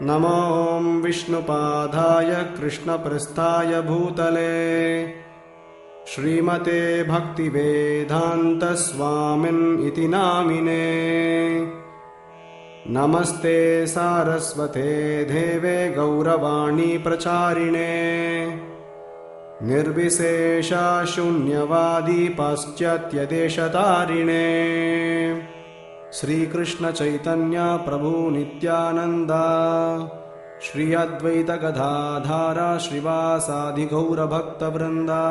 नमो ॐ विष्णुपादाय कृष्णप्रस्थाय भूतले श्रीमते भक्तिवेदान्तस्वामिन् इति नामिने। नमस्ते सारस्वते देवे गौरवाणी प्रचारिणे निर्विशेषा शून्यवादी पाश्चात्यदेशतारिणे। श्री कृष्ण चैतन्य प्रभु नित्यानंदा श्री अद्वैत गदाधारा श्रीवासादि गौर भक्त वृंदा।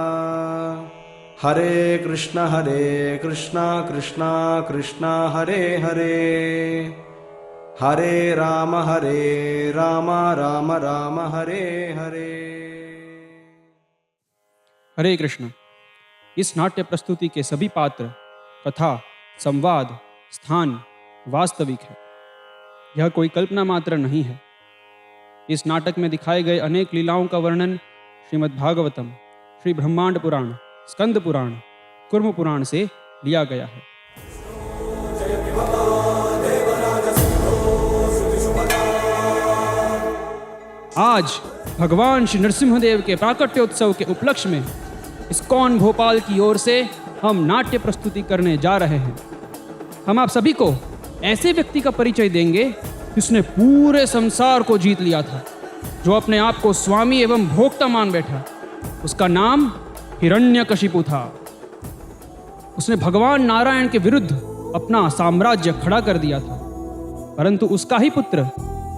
हरे कृष्ण कृष्ण कृष्ण हरे हरे, हरे राम राम राम हरे हरे। हरे कृष्ण। इस नाट्य प्रस्तुति के सभी पात्र, कथा, संवाद, स्थान वास्तविक है। यह कोई कल्पना मात्र नहीं है। इस नाटक में दिखाए गए अनेक लीलाओं का वर्णन श्रीमद् भागवतम, श्री ब्रह्मांड पुराण, स्कंद पुराण, कुर्म पुराण से लिया गया है। आज भगवान श्री नरसिंहदेव के प्राकट्योत्सव के उपलक्ष्य में इस्कॉन भोपाल की ओर से हम नाट्य प्रस्तुति करने जा रहे हैं। हम आप सभी को ऐसे व्यक्ति का परिचय देंगे जिसने पूरे संसार को जीत लिया था, जो अपने आप को स्वामी एवं भोक्ता मान बैठा। उसका नाम हिरण्यकशिपु था। उसने भगवान नारायण के विरुद्ध अपना साम्राज्य खड़ा कर दिया था, परंतु उसका ही पुत्र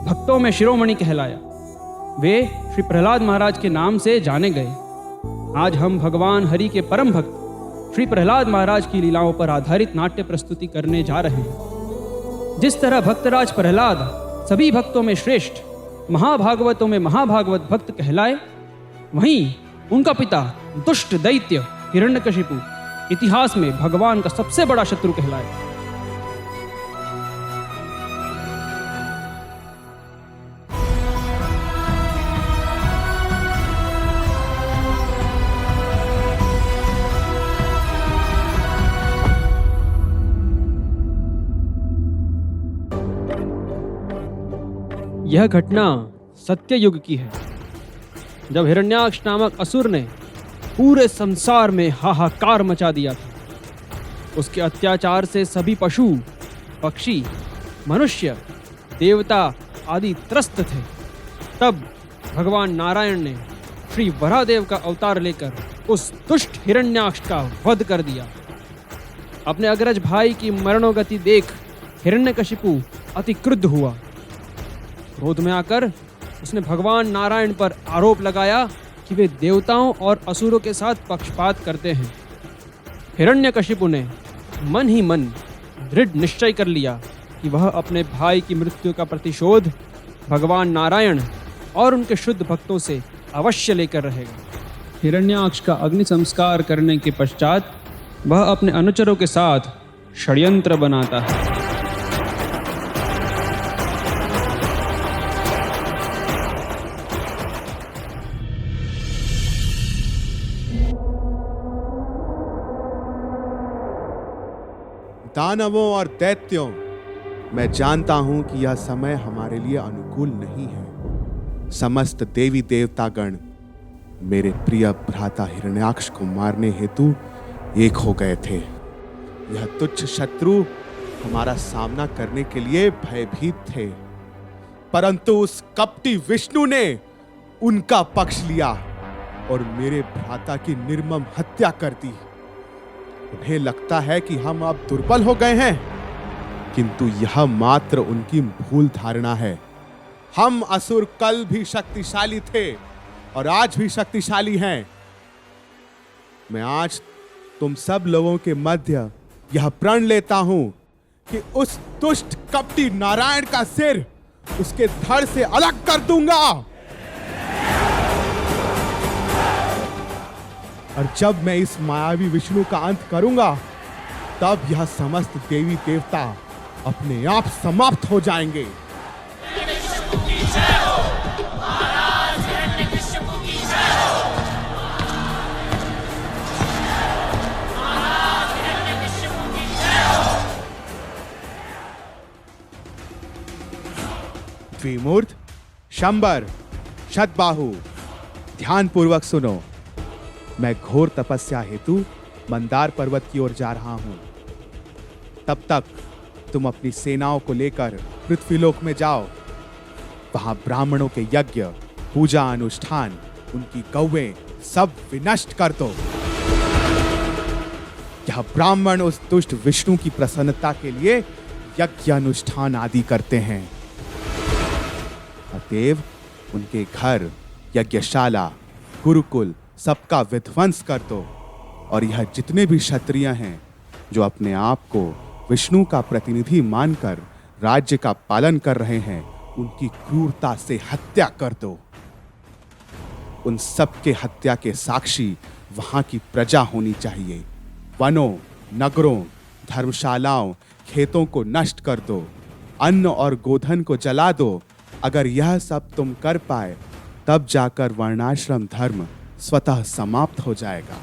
भक्तों में शिरोमणि कहलाया। वे श्री प्रहलाद महाराज के नाम से जाने गए। आज हम भगवान हरि के परम भक्त श्री प्रहलाद महाराज की लीलाओं पर आधारित नाट्य प्रस्तुति करने जा रहे हैं। जिस तरह भक्तराज प्रहलाद सभी भक्तों में श्रेष्ठ, महाभागवतों में महाभागवत भक्त कहलाए, वहीं उनका पिता दुष्ट दैत्य हिरण्यकशिपु इतिहास में भगवान का सबसे बड़ा शत्रु कहलाए। यह घटना सत्ययुग की है, जब हिरण्याक्ष नामक असुर ने पूरे संसार में हाहाकार मचा दिया था। उसके अत्याचार से सभी पशु, पक्षी, मनुष्य, देवता आदि त्रस्त थे। तब भगवान नारायण ने श्री वराहदेव का अवतार लेकर उस दुष्ट हिरण्याक्ष का वध कर दिया। अपने अग्रज भाई की मरणोगति देख हिरण्यकशिपु अति क्रुद्ध हुआ। क्रोध में आकर उसने भगवान नारायण पर आरोप लगाया कि वे देवताओं और असुरों के साथ पक्षपात करते हैं। हिरण्यकशिपु ने मन ही मन दृढ़ निश्चय कर लिया कि वह अपने भाई की मृत्यु का प्रतिशोध भगवान नारायण और उनके शुद्ध भक्तों से अवश्य लेकर रहेगा। हिरण्याक्ष का अग्नि संस्कार करने के पश्चात वह अपने अनुचरों के साथ षड्यंत्र बनाता है। दानवों और दैत्यों, मैं जानता हूं कि यह समय हमारे लिए अनुकूल नहीं है। समस्त देवी देवतागण मेरे प्रिय भ्राता हिरण्याक्ष को मारने हेतु एक हो गए थे। यह तुच्छ शत्रु हमारा सामना करने के लिए भयभीत थे, परंतु उस कपटी विष्णु ने उनका पक्ष लिया और मेरे भ्राता की निर्मम हत्या कर दी। उन्हें लगता है कि हम अब दुर्बल हो गए हैं, किंतु यह मात्र उनकी भूल धारणा है। हम असुर कल भी शक्तिशाली थे और आज भी शक्तिशाली हैं। मैं आज तुम सब लोगों के मध्य यह प्रण लेता हूं कि उस दुष्ट कपटी नारायण का सिर उसके धड़ से अलग कर दूंगा। और जब मैं इस मायावी विष्णु का अंत करूंगा, तब यह समस्त देवी देवता अपने आप समाप्त हो जाएंगे। द्विमूर्त, शंबर, शतबाहु, ध्यानपूर्वक सुनो। मैं घोर तपस्या हेतु मंदार पर्वत की ओर जा रहा हूं। तब तक तुम अपनी सेनाओं को लेकर पृथ्वीलोक में जाओ। वहां ब्राह्मणों के यज्ञ, पूजा अनुष्ठान, उनकी गौवें सब विनष्ट कर दो। यह ब्राह्मण उस दुष्ट विष्णु की प्रसन्नता के लिए यज्ञ अनुष्ठान आदि करते हैं। अतएव उनके घर, यज्ञशाला, गुरुकुल सबका विध्वंस कर दो। और यह जितने भी क्षत्रिय हैं जो अपने आप को विष्णु का प्रतिनिधि मानकर राज्य का पालन कर रहे हैं, उनकी क्रूरता से हत्या कर दो। उन सबके हत्या के साक्षी वहां की प्रजा होनी चाहिए। वनों, नगरों, धर्मशालाओं, खेतों को नष्ट कर दो। अन्न और गोधन को जला दो। अगर यह सब तुम कर पाए तब जाकर वर्णाश्रम धर्म स्वतः समाप्त हो जाएगा।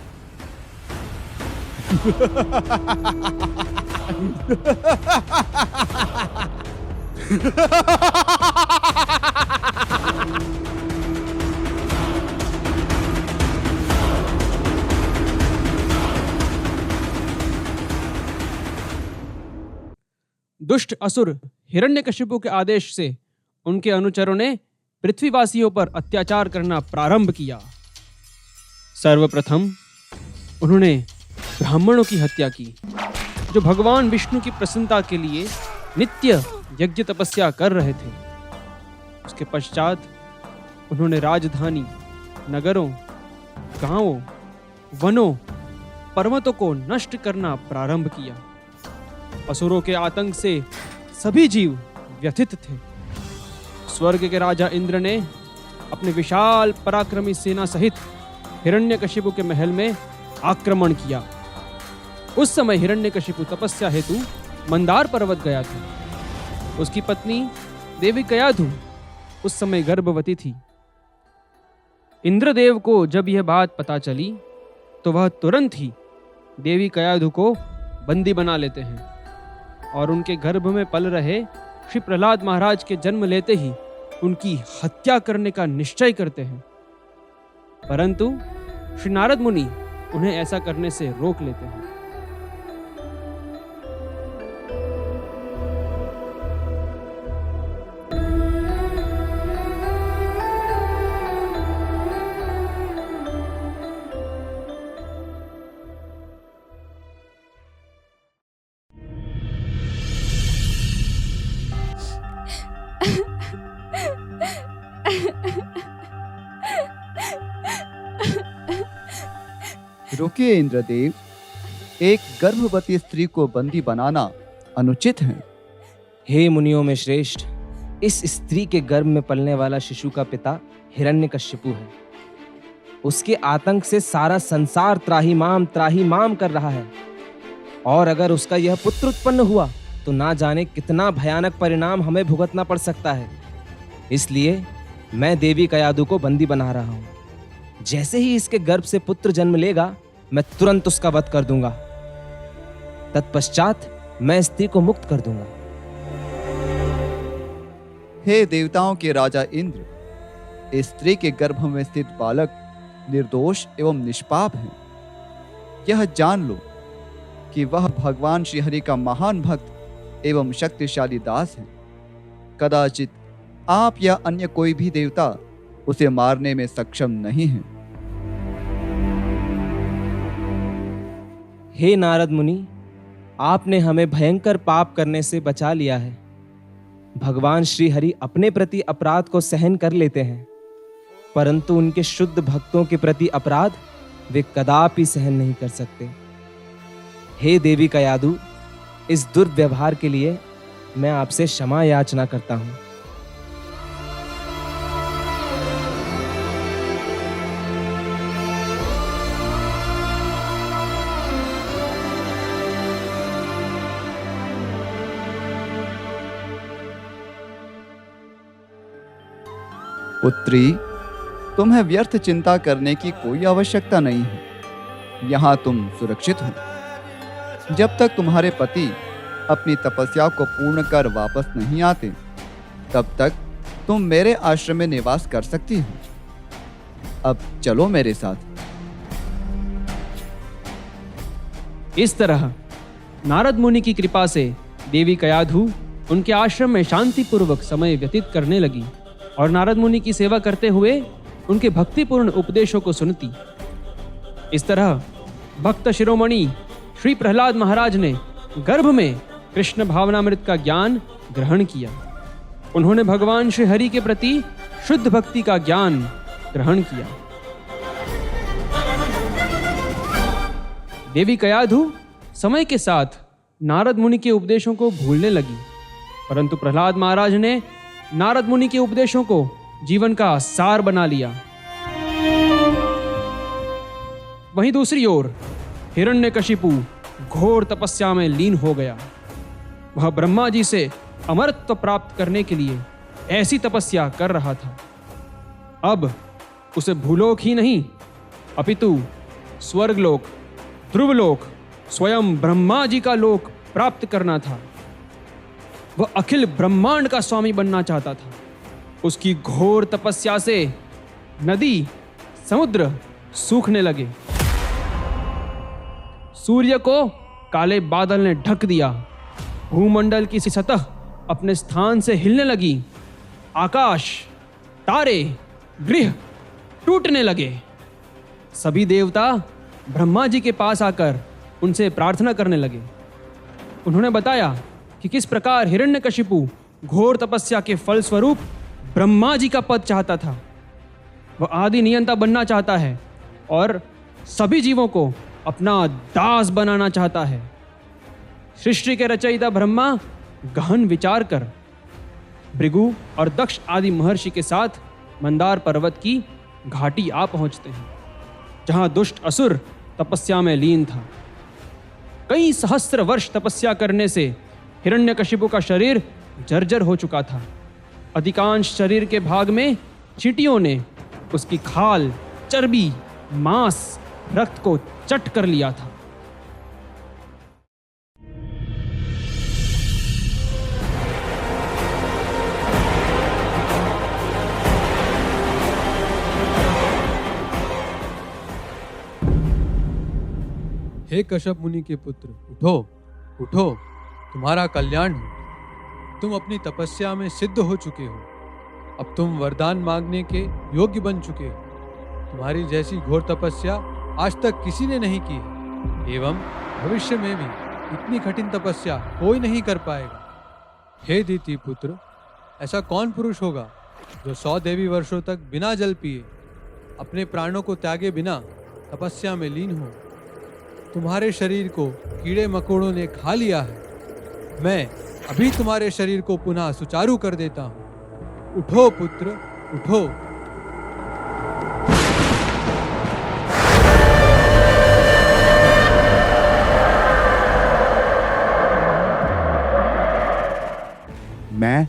दुष्ट असुर हिरण्यकशिपु के आदेश से उनके अनुचरों ने पृथ्वीवासियों पर अत्याचार करना प्रारंभ किया। सर्वप्रथम उन्होंने ब्राह्मणों की हत्या की, जो भगवान विष्णु की प्रसन्नता के लिए नित्य यज्ञ तपस्या कर रहे थे। उसके पश्चात उन्होंने राजधानी, नगरों, गांवों, वनों, पर्वतों को नष्ट करना प्रारंभ किया। असुरों के आतंक से सभी जीव व्यथित थे। स्वर्ग के राजा इंद्र ने अपने विशाल पराक्रमी सेना सहित हिरण्यकशिपु के महल में आक्रमण किया। उस समय हिरण्यकशिपु तपस्या हेतु मंदार पर्वत गया था। उसकी पत्नी देवी कयाधु उस समय गर्भवती थी। इंद्रदेव को जब यह बात पता चली तो वह तुरंत ही देवी कयाधु को बंदी बना लेते हैं और उनके गर्भ में पल रहे श्री प्रहलाद महाराज के जन्म लेते ही उनकी हत्या करने का निश्चय करते हैं। परंतु श्री नारद मुनि उन्हें ऐसा करने से रोक लेते हैं। रुकिए इंद्रदेव, एक गर्भवती स्त्री को बंदी बनाना अनुचित है। हे मुनियों में श्रेष्ठ, इस स्त्री के गर्भ में पलने वाला शिशु का पिता हिरण्यकशिपु है। उसके आतंक से सारा संसार त्राहिमाम कर रहा है। और अगर उसका यह पुत्र उत्पन्न हुआ तो ना जाने कितना भयानक परिणाम हमें भुगतना पड़ सकता है। इसलिए मैं देवी कयाधु को बंदी बना रहा हूं। जैसे ही इसके गर्भ से पुत्र जन्म लेगा, मैं तुरंत उसका वध कर दूंगा। तत्पश्चात मैं स्त्री को मुक्त कर दूंगा। हे देवताओं के राजा इंद्र, इस स्त्री के गर्भ में स्थित बालक निर्दोष एवं निष्पाप है। यह जान लो कि वह भगवान श्रीहरि का महान भक्त एवं शक्तिशाली दास है। कदाचित आप या अन्य कोई भी देवता उसे मारने में सक्षम नहीं है। हे नारद मुनि, आपने हमें भयंकर पाप करने से बचा लिया है। भगवान श्री हरि अपने प्रति अपराध को सहन कर लेते हैं, परंतु उनके शुद्ध भक्तों के प्रति अपराध वे कदापि सहन नहीं कर सकते। हे देवी कयाधु, इस दुर्व्यवहार के लिए मैं आपसे क्षमा याचना करता हूं। पुत्री, तुम्हें व्यर्थ चिंता करने की कोई आवश्यकता नहीं है। यहाँ तुम सुरक्षित हो। जब तक तुम्हारे पति अपनी तपस्या को पूर्ण कर वापस नहीं आते, तब तक तुम मेरे आश्रम में निवास कर सकती हो। अब चलो मेरे साथ। इस तरह नारद मुनि की कृपा से देवी कयाधु उनके आश्रम में शांतिपूर्वक समय व्यतीत करने लगी और नारद मुनि की सेवा करते हुए उनके भक्तिपूर्ण उपदेशों को सुनती। इस तरह भक्त शिरोमणि श्री प्रहलाद महाराज ने गर्भ में कृष्ण भावनामृत का ज्ञान ग्रहण किया। उन्होंने भगवान श्री हरि के प्रति शुद्ध भक्ति का ज्ञान ग्रहण किया। देवी कयाधु समय के साथ नारद मुनि के उपदेशों को भूलने लगी, परंतु प्रहलाद महाराज ने नारद मुनि के उपदेशों को जीवन का सार बना लिया। वहीं दूसरी ओर हिरण्यकशिपु घोर तपस्या में लीन हो गया। वह ब्रह्मा जी से अमरत्व प्राप्त करने के लिए ऐसी तपस्या कर रहा था। अब उसे भूलोक ही नहीं अपितु स्वर्गलोक, ध्रुवलोक, स्वयं ब्रह्मा जी का लोक प्राप्त करना था। वह अखिल ब्रह्मांड का स्वामी बनना चाहता था। उसकी घोर तपस्या से नदी, समुद्र सूखने लगे। सूर्य को काले बादल ने ढक दिया। भूमंडल की सतह अपने स्थान से हिलने लगी। आकाश, तारे, गृह टूटने लगे। सभी देवता ब्रह्मा जी के पास आकर उनसे प्रार्थना करने लगे। उन्होंने बताया कि किस प्रकार हिरण्यकशिपु घोर तपस्या के फल स्वरूप ब्रह्मा जी का पद चाहता था। वह आदि नियंता बनना चाहता है और सभी जीवों को अपना दास बनाना चाहता है। सृष्टि के रचयिता ब्रह्मा गहन विचार कर भृगु और दक्ष आदि महर्षि के साथ मंदार पर्वत की घाटी आ पहुंचते हैं, जहां दुष्ट असुर तपस्या में लीन था। कई सहस्त्र वर्ष तपस्या करने से हिरण्यकशिपु का शरीर जर्जर हो चुका था। अधिकांश शरीर के भाग में चींटियों ने उसकी खाल, चर्बी, मांस, रक्त को चट कर लिया था। हे कश्यप मुनि के पुत्र, उठो उठो, तुम्हारा कल्याण हो। तुम अपनी तपस्या में सिद्ध हो चुके हो। अब तुम वरदान मांगने के योग्य बन चुके हो। तुम्हारी जैसी घोर तपस्या आज तक किसी ने नहीं की है, एवं भविष्य में भी इतनी कठिन तपस्या कोई नहीं कर पाएगा। हे दीति पुत्र, ऐसा कौन पुरुष होगा जो 100 देवी वर्षों तक बिना जल पिए, अपने प्राणों को त्यागे बिना तपस्या में लीन हो। तुम्हारे शरीर को कीड़े मकोड़ों ने खा लिया है। मैं अभी तुम्हारे शरीर को पुनः सुचारू कर देता हूँ। उठो पुत्र, उठो। मैं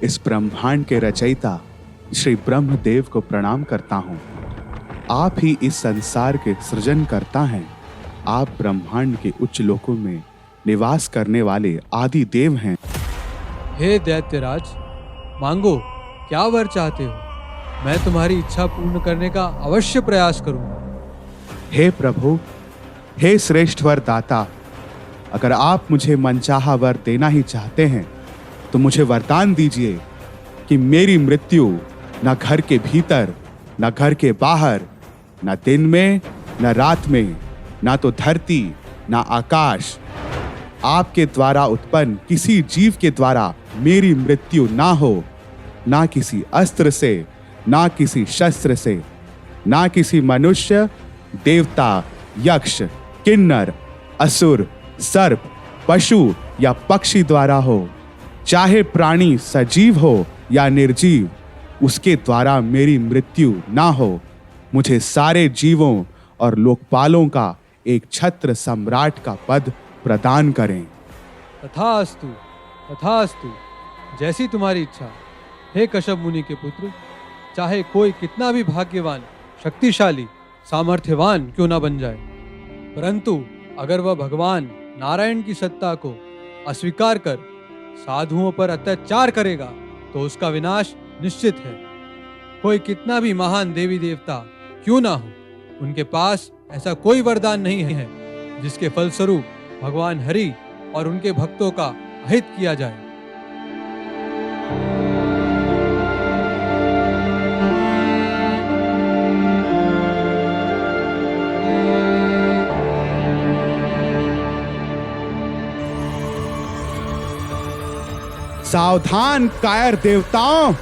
इस ब्रह्मांड के रचयिता श्री ब्रह्मदेव को प्रणाम करता हूँ। आप ही इस संसार के सृजन करता हैं। आप ब्रह्मांड के उच्च लोकों में निवास करने वाले आदि देव हैं। हे दैत्यराज, मांगो, क्या वर चाहते हो? मैं तुम्हारी इच्छा पूर्ण करने का अवश्य प्रयास करूंगा। हे प्रभु, हे श्रेष्ठ वर दाता, अगर आप मुझे मनचाहा वर देना ही चाहते हैं तो मुझे वरदान दीजिए कि मेरी मृत्यु न घर के भीतर, न घर के बाहर, न दिन में, न रात में, ना तो धरती, ना आकाश, आपके द्वारा उत्पन्न किसी जीव के द्वारा मेरी मृत्यु ना हो। ना किसी अस्त्र से, ना किसी शस्त्र से, ना किसी मनुष्य, देवता, यक्ष, किन्नर, असुर, सर्प, पशु या पक्षी द्वारा हो। चाहे प्राणी सजीव हो या निर्जीव, उसके द्वारा मेरी मृत्यु ना हो। मुझे सारे जीवों और लोकपालों का एक छत्र सम्राट का पद प्रदान करें। तथास्तु, तथास्तु, जैसी तुम्हारी इच्छा। हे कश्यप मुनि के पुत्र, चाहे कोई कितना भी भाग्यवान, शक्तिशाली, सामर्थ्यवान क्यों ना बन जाए, परंतु अगर वह भगवान नारायण की सत्ता को अस्वीकार कर साधुओं पर अत्याचार करेगा तो उसका विनाश निश्चित है। कोई कितना भी महान देवी देवता क्यों ना हो, उनके पास ऐसा कोई वरदान नहीं है जिसके फलस्वरूप भगवान हरि और उनके भक्तों का अहित किया जाए। सावधान कायर देवताओं,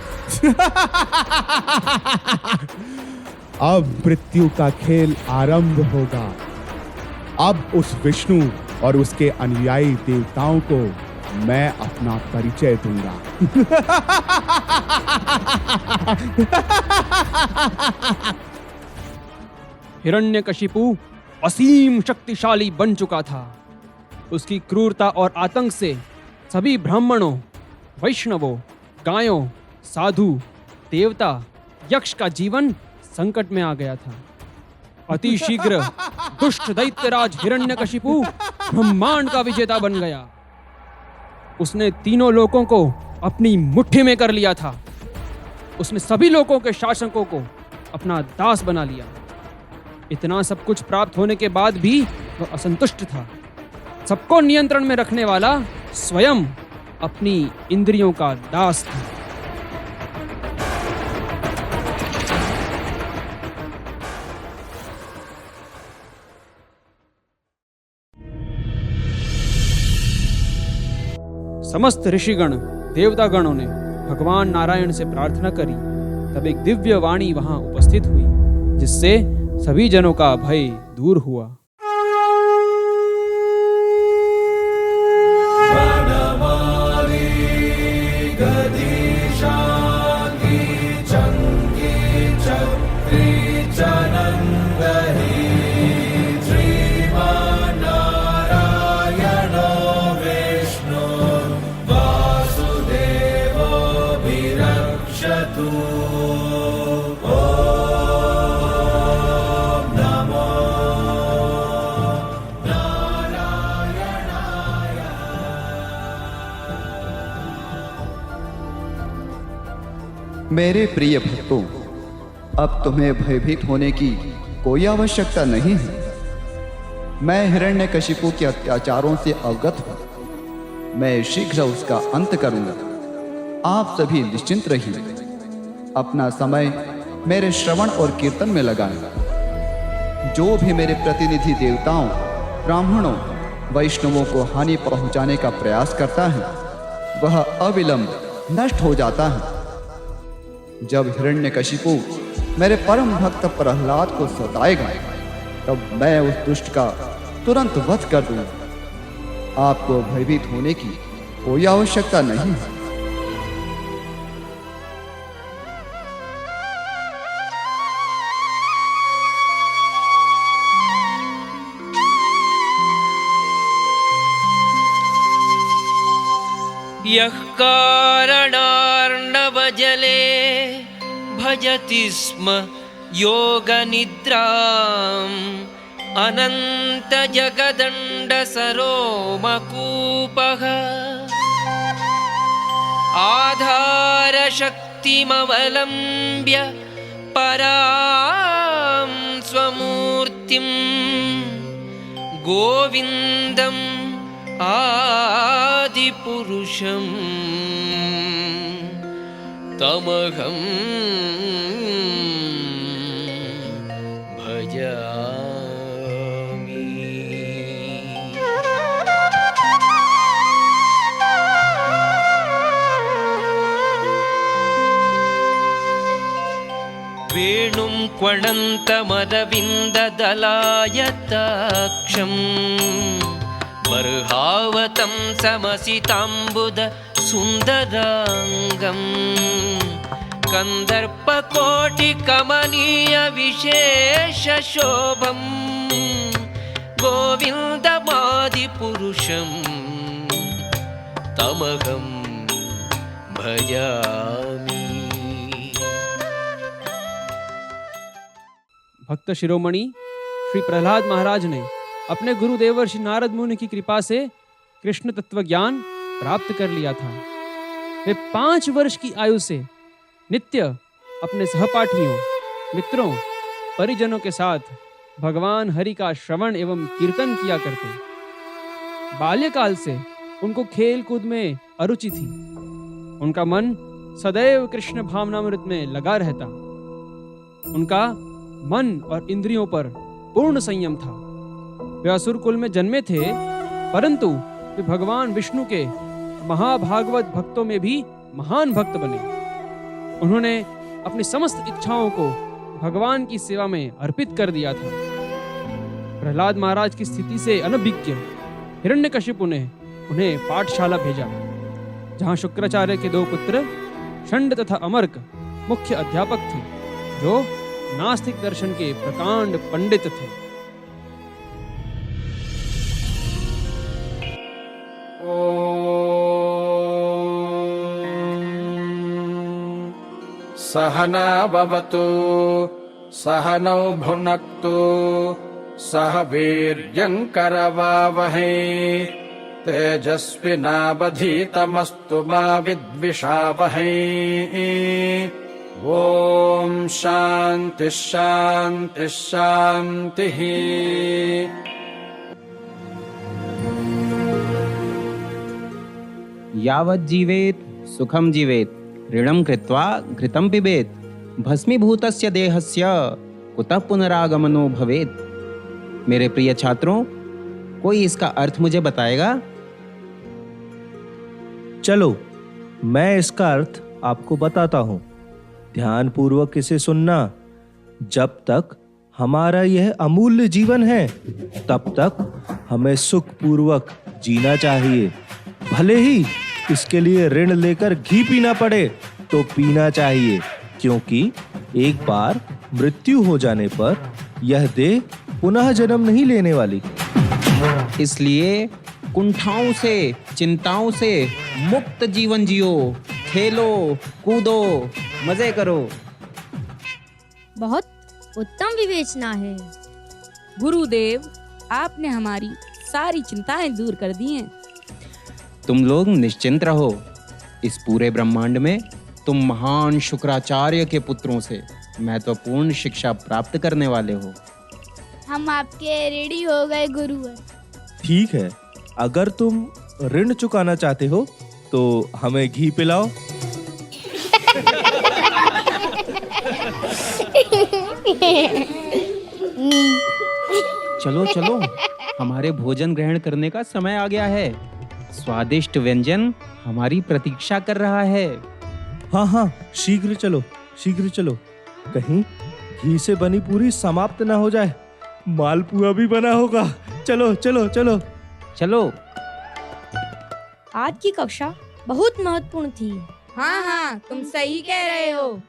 अब मृत्यु का खेल आरंभ होगा। अब उस विष्णु और उसके अनुयायी देवताओं को मैं अपना परिचय दूंगा। हिरण्यकशिपु असीम शक्तिशाली बन चुका था। उसकी क्रूरता और आतंक से सभी ब्राह्मणों, वैष्णवों, गायों, साधु, देवता, यक्ष का जीवन संकट में आ गया था। अति शीघ्र दुष्ट दैत्यराज हिरण्यकशिपु ब्रह्मांड का विजेता बन गया। उसने तीनों लोकों को अपनी मुट्ठी में कर लिया था। उसने सभी लोकों के शासकों को अपना दास बना लिया। इतना सब कुछ प्राप्त होने के बाद भी वह असंतुष्ट था। सबको नियंत्रण में रखने वाला स्वयं अपनी इंद्रियों का दास था। समस्त ऋषिगण, देवतागणों ने भगवान नारायण से प्रार्थना करी। तब एक दिव्य वाणी वहां उपस्थित हुई, जिससे सभी जनों का भय दूर हुआ। मेरे प्रिय भक्तों, अब तुम्हें भयभीत होने की कोई आवश्यकता नहीं है। मैं हिरण्यकशिपु के अत्याचारों से अवगत हूं। मैं शीघ्र उसका अंत करूंगा। आप सभी निश्चिंत रहिए। अपना समय मेरे श्रवण और कीर्तन में लगाएं। जो भी मेरे प्रतिनिधि देवताओं, ब्राह्मणों, वैष्णवों को हानि पहुंचाने का प्रयास करता है, वह अविलंब नष्ट हो जाता है। जब हिरण्यकशिपु मेरे परम भक्त प्रहलाद को सताएगा, तब मैं उस दुष्ट का तुरंत वध कर दूंगा। आपको भयभीत होने की कोई आवश्यकता नहीं है। यः कारणार्णवजले भजति स्म योगनिद्राम् अनन्तजगदण्डसरोमकूपः आधारशक्तिमवलम्ब्य परां स्वमूर्तिं गोविन्दम् आदिपुरुषं तमहं भजामि। वेणुं क्वणन्तमरविन्ददलायताक्षम् बर्हावतं समसिताम्बुद सुन्दराङ्गम् कन्दर्पकोटिकमनीय विशेषशोभम् गोविन्दमादिपुरुषं तमहं भजामि। भक्त शिरोमणि श्री प्रहलाद महाराज ने अपने गुरु देवर्षि नारद मुनि की कृपा से कृष्ण तत्व ज्ञान प्राप्त कर लिया था। वे 5 वर्ष की आयु से नित्य अपने सहपाठियों, मित्रों, परिजनों के साथ भगवान हरि का श्रवण एवं कीर्तन किया करते। बाल्यकाल से उनको खेल कूद में अरुचि थी। उनका मन सदैव कृष्ण भावनामृत में लगा रहता। उनका मन और इंद्रियों पर पूर्ण संयम था। वे असुर कुल में जन्मे थे, परंतु वे भगवान विष्णु के महाभागवत भक्तों में भी महान भक्त बने। उन्होंने अपनी समस्त इच्छाओं को भगवान की सेवा में अर्पित कर दिया था। प्रहलाद महाराज की स्थिति से अनभिज्ञ हिरण्यकशिपु ने उन्हें पाठशाला भेजा, जहां शुक्राचार्य के 2 पुत्र षंड तथा अमर्क मुख्य अध्यापक थे, जो नास्तिक दर्शन के प्रकांड पंडित थे। सहना भवतु सहनौ भुनक्तु सह वीर्यङ्करवावहै तेजस्विनावधीतमस्तु मा विद्विषावहै। ओम शांति शांति शांतिः। यावत् जीवेत सुखम जीवेत, ऋणम कृत्वा घृतं पिबेत, भस्मीभूतस्य देहस्य कुतः पुनरागमनो भवेत। मेरे प्रिय छात्रों, कोई इसका अर्थ मुझे बताएगा? चलो मैं इसका अर्थ आपको बताता हूँ। ध्यान पूर्वक इसे सुनना। जब तक हमारा यह अमूल्य जीवन है, तब तक हमें सुख पूर्वक जीना चाहिए। भले ही इसके लिए ऋण लेकर घी पीना पड़े तो पीना चाहिए, क्योंकि एक बार मृत्यु हो जाने पर यह देह पुनः जन्म नहीं लेने वाली। इसलिए कुंठाओं से, चिंताओं से मुक्त जीवन जियो, खेलो कूदो, मजे करो। बहुत उत्तम विवेचना है गुरुदेव, आपने हमारी सारी चिंताएं दूर कर दी हैं। तुम लोग निश्चिंत रहो। इस पूरे ब्रह्मांड में तुम महान शुक्राचार्य के पुत्रों से महत्वपूर्ण शिक्षा प्राप्त करने वाले हो। हम आपके ऋणी हो गए गुरुवर। ठीक है, अगर तुम ऋण चुकाना चाहते हो तो हमें घी पिलाओ। चलो चलो, हमारे भोजन ग्रहण करने का समय आ गया है। स्वादिष्ट व्यंजन हमारी प्रतीक्षा कर रहा है। हाँ हाँ, शीघ्र चलो, शीघ्र चलो। कहीं घी से बनी पूरी समाप्त ना हो जाए। मालपुआ भी बना होगा। चलो चलो चलो चलो। आज की कक्षा बहुत महत्वपूर्ण थी। हाँ हाँ, तुम सही कह रहे हो।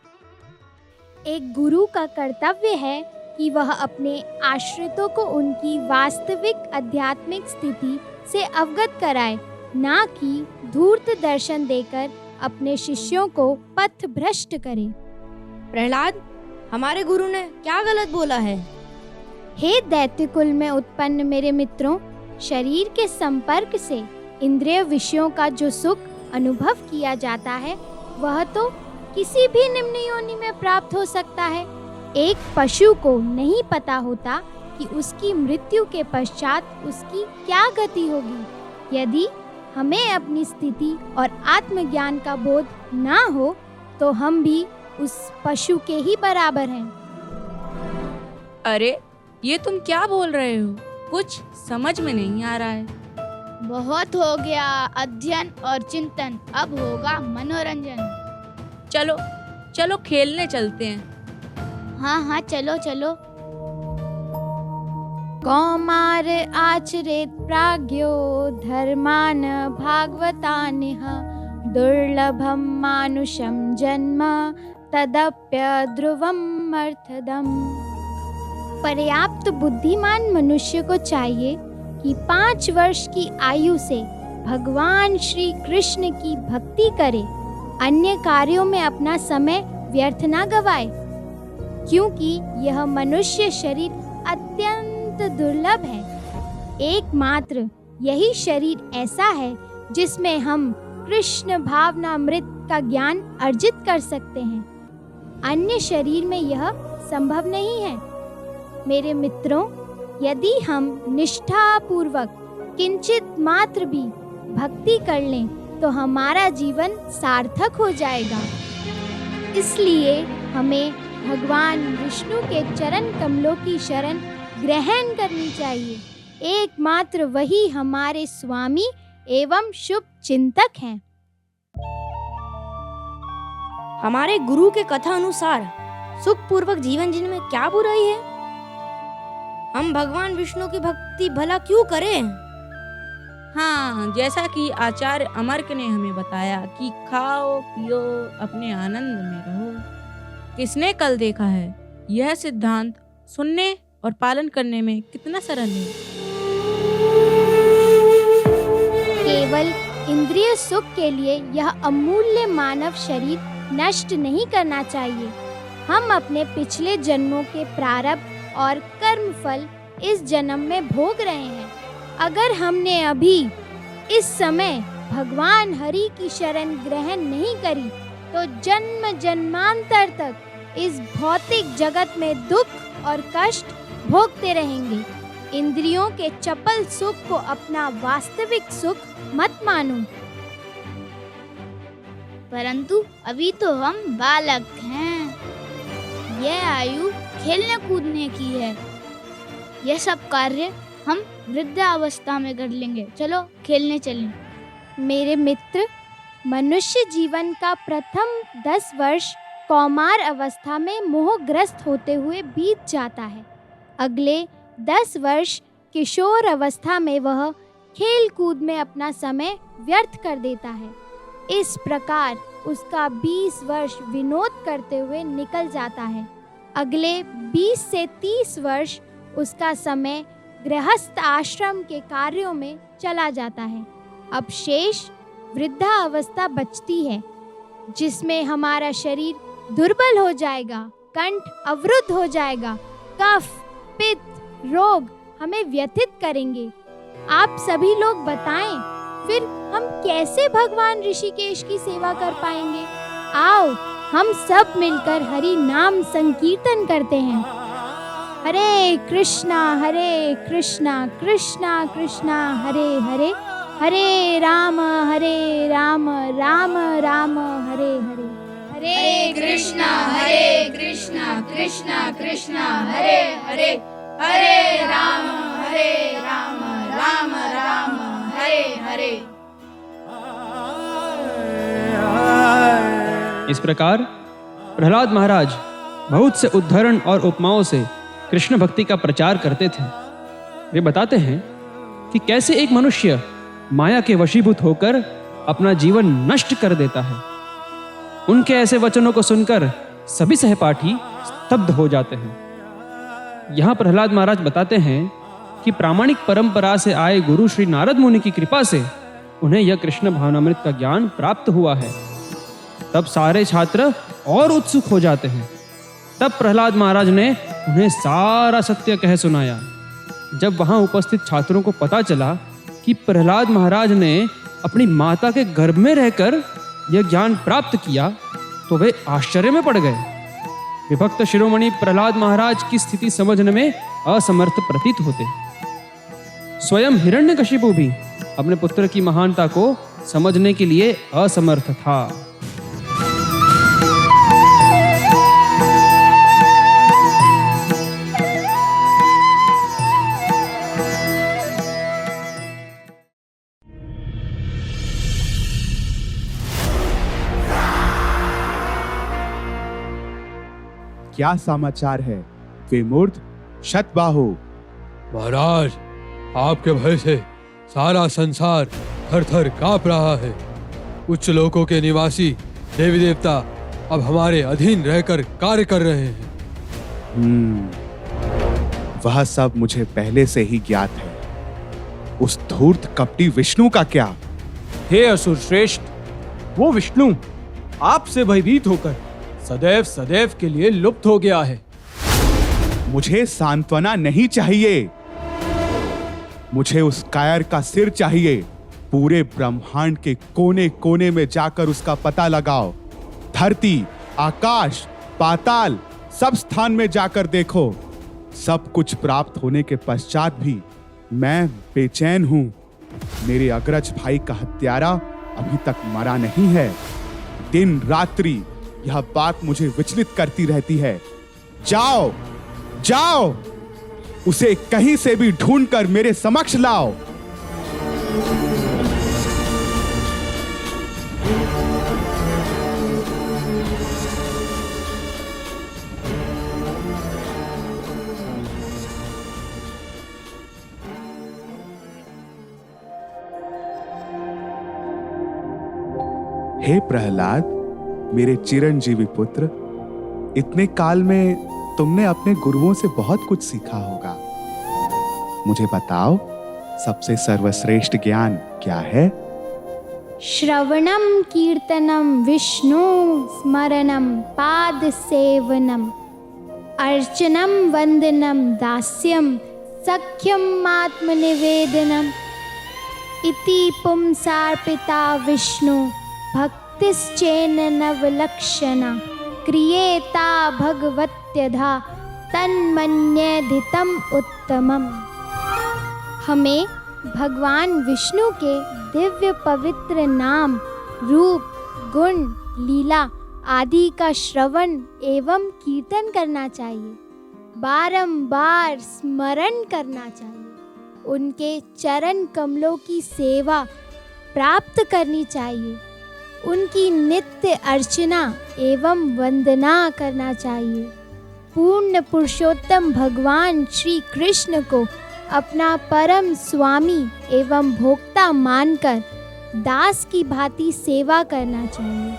एक गुरु का कर्तव्य है कि वह अपने आश्रितों को उनकी वास्तविक आध्यात्मिक स्थिति से अवगत कराए, ना कि धूर्त दर्शन देकर अपने शिष्यों को पथ भ्रष्ट करे। प्रहलाद, हमारे गुरु ने क्या गलत बोला है? हे दैत्य कुल में उत्पन्न मेरे मित्रों, शरीर के संपर्क से इंद्रिय विषयों का जो सुख अनुभव किया जाता है, वह तो किसी भी निम्न योनि में प्राप्त हो सकता है। एक पशु को नहीं पता होता कि उसकी मृत्यु के पश्चात उसकी क्या गति होगी। यदि हमें अपनी स्थिति और आत्मज्ञान का बोध ना हो तो हम भी उस पशु के ही बराबर हैं। अरे, ये तुम क्या बोल रहे हो? कुछ समझ में नहीं आ रहा है। बहुत हो गया अध्ययन और चिंतन, अब होगा मनोरंजन। चलो चलो, खेलने चलते हैं। हाँ हाँ, चलो चलो। कौमार आचरेत प्राज्ञो धर्मान भागवतानिह, दुर्लभम मानुषम जन्म तदप्य ध्रुवम अर्थदम। पर्याप्त बुद्धिमान मनुष्य को चाहिए कि 5 वर्ष की आयु से भगवान श्री कृष्ण की भक्ति करे, अन्य कार्यों में अपना समय व्यर्थ ना गवाए, क्योंकि यह मनुष्य शरीर अत्यंत दुर्लभ है। एकमात्र यही शरीर ऐसा है जिसमें हम कृष्ण भावनामृत का ज्ञान अर्जित कर सकते हैं। अन्य शरीर में यह संभव नहीं है। मेरे मित्रों, यदि हम निष्ठापूर्वक किंचित मात्र भी भक्ति कर लें तो हमारा जीवन सार्थक हो जाएगा। इसलिए हमें भगवान विष्णु के चरण कमलों की शरण ग्रहण करनी चाहिए। एकमात्र वही हमारे स्वामी एवं शुभ चिंतक हैं। हमारे गुरु के कथा अनुसार सुखपूर्वक जीवन जीने में क्या बुराई है? हम भगवान विष्णु की भक्ति भला क्यों करें? हाँ, जैसा कि आचार्य अमर्क ने हमें बताया कि खाओ पियो अपने आनंद में रहो। किसने कल देखा है यह सिद्धांत सुनने और पालन करने में कितना सरल है। केवल इंद्रिय सुख के लिए यह अमूल्य मानव शरीर नष्ट नहीं करना चाहिए। हम अपने पिछले जन्मों के प्रारब्ध और कर्म फल इस जन्म में भोग रहे हैं। अगर हमने अभी इस समय भगवान हरि की शरण ग्रहण नहीं करी तो जन्म जन्मांतर तक इस भौतिक जगत में दुख और कष्ट भोगते रहेंगे। इंद्रियों के चपल सुख को अपना वास्तविक सुख मत मानो। परंतु अभी तो हम बालक हैं। यह आयु खेलने कूदने की है। यह सब कार्य हम वृद्धावस्था में कर लेंगे। चलो खेलने चलें। मेरे मित्र, मनुष्य जीवन का प्रथम 10 वर्ष कौमार अवस्था में मोहग्रस्त होते हुए बीत जाता है। अगले 10 वर्ष किशोर अवस्था में वह खेल कूद में अपना समय व्यर्थ कर देता है। इस प्रकार उसका 20 वर्ष विनोद करते हुए निकल जाता है। अगले 20 से 30 वर्ष उसका समय गृहस्थ आश्रम के कार्यों में चला जाता है। अब शेष वृद्धा अवस्था बचती है, जिसमें हमारा शरीर दुर्बल हो जाएगा, कंठ अवरुद्ध हो जाएगा, कफ, पित्त, रोग हमें व्यथित करेंगे। आप सभी लोग बताएं, फिर हम कैसे भगवान ऋषिकेश की सेवा कर पाएंगे? आओ हम सब मिलकर हरि नाम संकीर्तन करते हैं। हरे कृष्णा कृष्णा कृष्णा हरे हरे, हरे राम राम राम हरे हरे। हरे कृष्णा कृष्णा कृष्णा हरे हरे, हरे राम राम राम हरे हरे। इस प्रकार प्रहलाद महाराज बहुत से उद्धरण और उपमाओं से कृष्ण भक्ति का प्रचार करते थे। वे बताते हैं कि कैसे एक मनुष्य माया के वशीभूत होकर अपना जीवन नष्ट कर देता है। उनके ऐसे वचनों को सुनकर सभी सहपाठी स्तब्ध हो जाते हैं। यहाँ प्रहलाद महाराज बताते हैं कि प्रामाणिक परंपरा से आए गुरु श्री नारद मुनि की कृपा से उन्हें यह कृष्ण भावनामृत का ज्ञान प्राप्त हुआ है। तब सारे छात्र और उत्सुक हो जाते हैं। तब प्रहलाद महाराज ने उन्हें सारा सत्य कह सुनाया। जब वहां उपस्थित छात्रों को पता चला कि प्रहलाद महाराज ने अपनी माता के गर्भ में रहकर यह ज्ञान प्राप्त किया तो वे आश्चर्य में पड़ गए। विभक्त शिरोमणि प्रहलाद महाराज की स्थिति समझने में असमर्थ प्रतीत होते। स्वयं हिरण्यकशिपु भी अपने पुत्र की महानता को समझने के लिए असमर्थ था। क्या समाचार है विमूर्त शतबाहु? महाराज, आपके भय से सारा संसार थर थर कांप रहा है। उच्च लोकों के निवासी देवी देवता अब हमारे अधीन रहकर कार्य कर रहे हैं। वह सब मुझे पहले से ही ज्ञात है। उस धूर्त कपटी विष्णु का क्या? हे असुर श्रेष्ठ, वो विष्णु आपसे भयभीत होकर सदैव सदैव के लिए लुप्त हो गया है। मुझे सांत्वना नहीं चाहिए, मुझे उस कायर का सिर चाहिए। पूरे ब्रह्मांड के कोने कोने में जाकर उसका पता लगाओ। धरती, आकाश पाताल सब स्थान में जाकर देखो, सब कुछ प्राप्त होने के पश्चात भी मैं बेचैन हूं। मेरे अग्रज भाई का हत्यारा अभी तक मरा नहीं है। दिन रात्रि यह बात मुझे विचलित करती रहती है। जाओ जाओ, उसे कहीं से भी ढूंढकर मेरे समक्ष लाओ। हे प्रहलाद, मेरे चिरंजीवी पुत्र, इतने काल में तुमने अपने गुरुओं से बहुत कुछ सीखा होगा। मुझे बताओ, सबसे सर्वश्रेष्ठ ज्ञान क्या है? श्रवणम कीर्तनम विष्णु स्मरणम पाद सेवनम अर्चनम वंदनम दास्यम सख्यम आत्मनिवेदनम इति पुंसार्पिता विष्णु भक्तिश्चेन नवलक्षणा क्रियेता भगवत्यधा तन्मन्येधितम उत्तमम। हमें भगवान विष्णु के दिव्य पवित्र नाम, रूप, गुण, लीला आदि का श्रवण एवं कीर्तन करना चाहिए। बारंबार स्मरण करना चाहिए। उनके चरण कमलों की सेवा प्राप्त करनी चाहिए। उनकी नित्य अर्चना एवं वंदना करना चाहिए। पूर्ण पुरुषोत्तम भगवान श्री कृष्ण को अपना परम स्वामी एवं भोक्ता मानकर दास की भांति सेवा करना चाहिए।